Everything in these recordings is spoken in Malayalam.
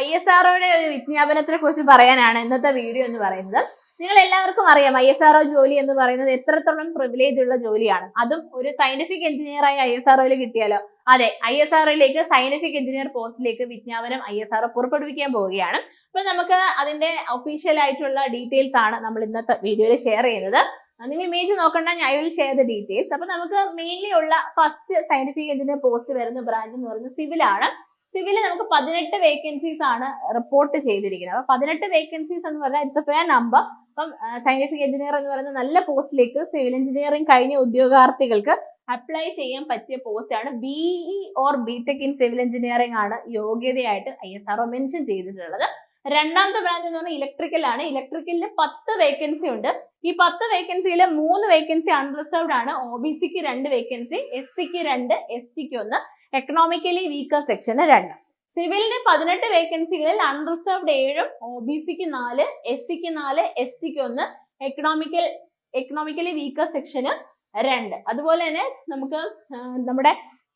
ISROയുടെ ഒരു വിജ്ഞാപനത്തെ കുറിച്ച് പറയാനാണ് ഇന്നത്തെ വീഡിയോ എന്ന് പറയുന്നത്. നിങ്ങൾ എല്ലാവർക്കും അറിയാം ISRO ജോലി എന്ന് പറയുന്നത് എത്രത്തോളം പ്രിവിലേജ് ഉള്ള ജോലിയാണ്. അതും ഒരു സയന്റിഫിക് എഞ്ചിനീയറായി ISROയിൽ കിട്ടിയാലോ? അതെ, ISROയിലേക്ക് സയന്റിഫിക് എഞ്ചിനീയർ പോസ്റ്റിലേക്ക് വിജ്ഞാപനം ISRO പുറപ്പെടുവിക്കാൻ പോവുകയാണ്. അപ്പൊ നമുക്ക് അതിന്റെ ഒഫീഷ്യൽ ആയിട്ടുള്ള ഡീറ്റെയിൽസ് ആണ് നമ്മൾ ഇന്നത്തെ വീഡിയോയിൽ ഷെയർ ചെയ്യുന്നത്. നിങ്ങൾ ഇമേജ് നോക്കണ്ട, I will share the details. അപ്പൊ നമുക്ക് മെയിൻലി ഉള്ള ഫസ്റ്റ് സയന്റിഫിക് എഞ്ചിനീയർ പോസ്റ്റ് വരുന്ന ബ്രാഞ്ച് എന്ന് പറയുന്നത് സിവിൽ ആണ്. സിവില് നമുക്ക് 18 വേക്കൻസീസ് ആണ് റിപ്പോർട്ട് ചെയ്തിരിക്കുന്നത്. അപ്പൊ 18 വേക്കൻസീസ് എന്ന് പറഞ്ഞാൽ ഇറ്റ്സ് എ ഫെയർ നമ്പർ. അപ്പം സയന്റിഫിക് എഞ്ചിനീയർ എന്ന് പറയുന്ന നല്ല പോസ്റ്റിലേക്ക് സിവിൽ എഞ്ചിനീയറിംഗ് കഴിഞ്ഞ ഉദ്യോഗാർത്ഥികൾക്ക് അപ്ലൈ ചെയ്യാൻ പറ്റിയ പോസ്റ്റ് ആണ്. BE or BTech in civil engineering ആണ് യോഗ്യതയായിട്ട് ISRO മെൻഷൻ ചെയ്തിട്ടുള്ളത്. രണ്ടാമത്തെ ബ്രാഞ്ച് എന്ന് പറഞ്ഞാൽ ഇലക്ട്രിക്കൽ ആണ്. ഇലക്ട്രിക്കലിന് 10 വേക്കൻസി ഉണ്ട്. ഈ 10 വേക്കൻസിയിൽ 3 വേക്കൻസി അൺറിസർവ്ഡ് ആണ്. OBCക്ക് 2 വേക്കൻസി, SCക്ക് 2, STക്ക് 1, എക്കണോമിക്കലി വീക്കർ സെക്ഷന് 2. സിവിലിന് 18 വേക്കൻസികളിൽ അൺറിസർവ്ഡ് 7, OBCക്ക് 4, SCക്ക് 4, STക്ക് 1, എക്കണോമിക്കലി വീക്കർ സെക്ഷന് 2. അതുപോലെ തന്നെ നമുക്ക് നമ്മുടെ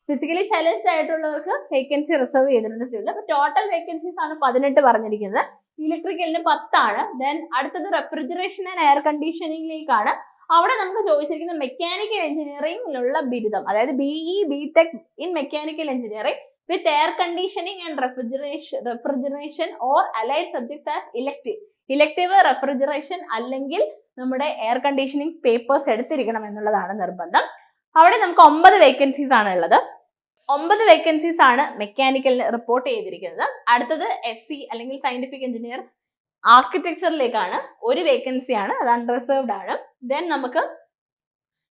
ഫിസിക്കലി ചലഞ്ച്ഡ് ആയിട്ടുള്ളവർക്ക് വേക്കൻസി റിസർവ് ചെയ്തിട്ടുണ്ട് സിവിൽ. അപ്പൊ ടോട്ടൽ വേക്കൻസീസ് ആണ് 18 പറഞ്ഞിരിക്കുന്നത്. ഇലക്ട്രിക്കലിന് 10 ആണ്. ദെൻ അടുത്തത് റെഫ്രിജറേഷൻ ആൻഡ് എയർ കണ്ടീഷനിങ്ങിലേക്കാണ്. അവിടെ നമുക്ക് ചോദിച്ചിരിക്കുന്ന മെക്കാനിക്കൽ എഞ്ചിനീയറിംഗിലുള്ള ബിരുദം, അതായത് BE BTech in mechanical engineering with air conditioning and refrigeration or allied subjects as elective refrigeration അല്ലെങ്കിൽ നമ്മുടെ എയർ കണ്ടീഷനിങ് പേപ്പേഴ്സ് എടുത്തിരിക്കണം എന്നുള്ളതാണ് നിർബന്ധം. അവിടെ നമുക്ക് 9 വേക്കൻസീസ് ആണ് ഉള്ളത്. 9 വേക്കൻസീസ് ആണ് മെക്കാനിക്കലിന് റിപ്പോർട്ട് ചെയ്തിരിക്കുന്നത്. അടുത്തത് SC അല്ലെങ്കിൽ സയന്റിഫിക് എഞ്ചിനീയർ ആർക്കിടെക്ചറിലേക്കാണ്. 1 വേക്കൻസി ആണ്, അത് അൺറിസർവ്ഡ് ആണ്. ദെൻ നമുക്ക്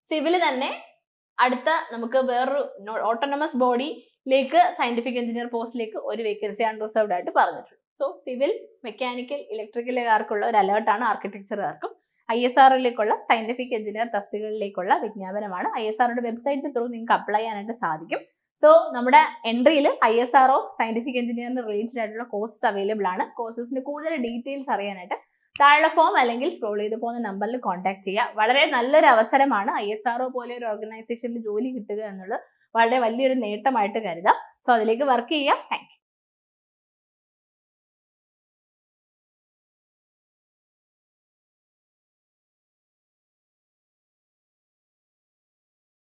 സിവിൽ തന്നെ നമുക്ക് വേറൊരു ഓട്ടോണമസ് ബോഡിയിലേക്ക് സയന്റിഫിക് എഞ്ചിനീയർ പോസ്റ്റിലേക്ക് 1 വേക്കൻസി അൺറിസർവ്ഡ് ആയിട്ട് പറഞ്ഞിട്ടുണ്ട്. സോ സിവിൽ, മെക്കാനിക്കൽ, ഇലക്ട്രിക്കലുകാർക്കുള്ള ഒരു അലേർട്ടാണ് ആർക്കിടെക്ചറുകാർക്കും. ISROയിലേക്കുള്ള സയന്റിഫിക് എഞ്ചിനീയർ തസ്തികകളിലേക്കുള്ള വിജ്ഞാപനമാണ്. ISROയുടെ വെബ്സൈറ്റ് ത്രൂ നിങ്ങൾക്ക് അപ്ലൈ ചെയ്യാനായിട്ട് സാധിക്കും. സോ നമ്മുടെ എൻട്രിയിൽ ISRO സയന്റിഫിക് എഞ്ചിനീയറിന് റിലേറ്റഡ് ആയിട്ടുള്ള കോഴ്സസ് അവൈലബിൾ ആണ്. കോഴ്സസിന് കൂടുതൽ ഡീറ്റെയിൽസ് അറിയാനായിട്ട് താഴെ ഫോം അല്ലെങ്കിൽ സ്ക്രോൾ ചെയ്ത് പോകുന്ന നമ്പറിൽ കോൺടാക്ട് ചെയ്യുക. വളരെ നല്ലൊരു അവസരമാണ്. ISRO പോലെ ഒരു ഓർഗനൈസേഷനിൽ ജോലി കിട്ടുക എന്നുള്ളത് വളരെ വലിയൊരു നേട്ടമായിട്ട് കരുതാം. സോ അതിലേക്ക് വർക്ക് ചെയ്യുക. Thank you.